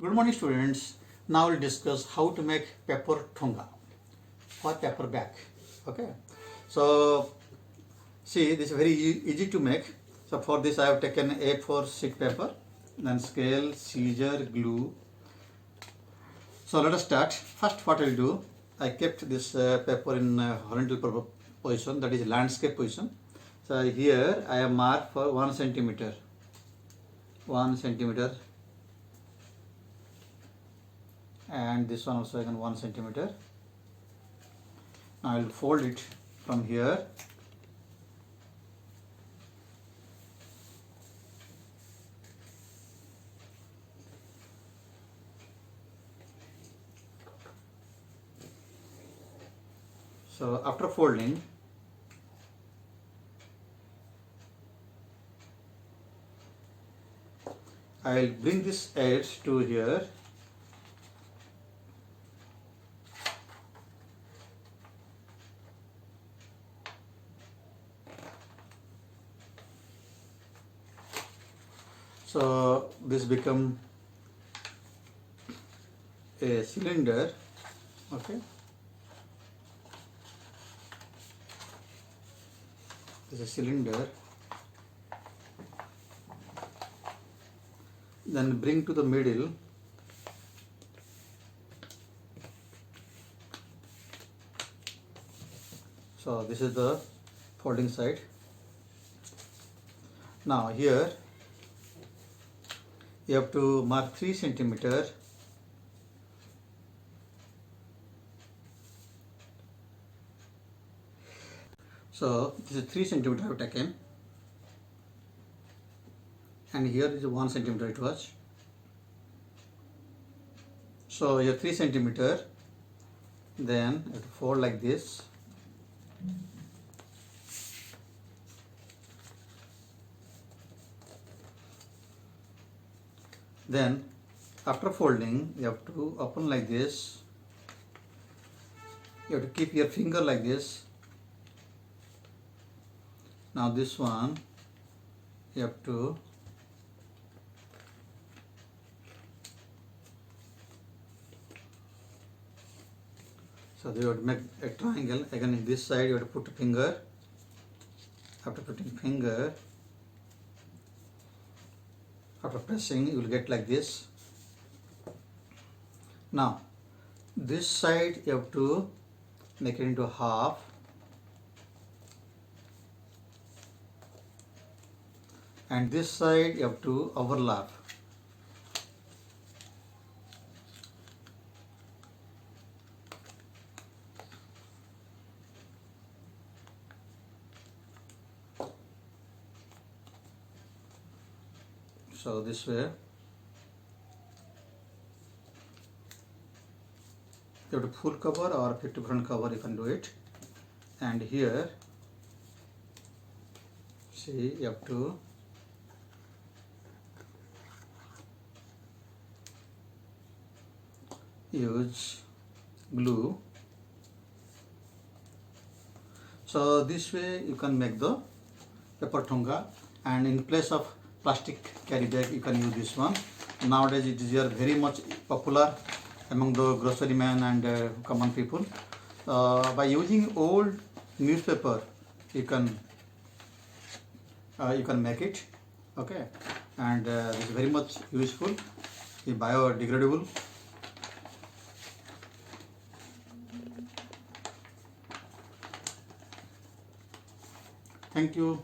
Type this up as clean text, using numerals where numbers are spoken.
Good morning students. Now we'll discuss how to make paper thunga or paper bag. Okay. So see, this is very easy to make. So for this I have taken A4 sheet paper, then scale, scissor, glue. So let us start. First what I will do, I kept this paper in horizontal position, that is landscape position. So here I have marked for 1 centimeter. 1 centimeter. And this one also again 1 centimeter. Now I will fold it from here. So after folding, I will bring this edge to here. So this become a cylinder, okay. This is a cylinder. Then bring to the middle. So this is the folding side. Now here you have to mark 3 centimeter. So this is 3 centimeter I have taken, and here is 1 centimeter it was. So here 3 centimeter, then you have to fold like this. Then after folding you have to open like this. You have to keep your finger like this. Now this one you have to you have to make a triangle. Again in this side you have to put a finger. After putting finger, after pressing, you will get like this. Now this side you have to make it into half, and this side you have to overlap. So this way you have to full cover or 50% cover, you can do it. And here see, you have to use glue. So this way you can make the paper thunga, and in place of plastic carry bag you can use this one. Nowadays it is very much popular among the grocery men and common people. By using old newspaper you can make it, okay, and it is very much useful, it's biodegradable. Thank you.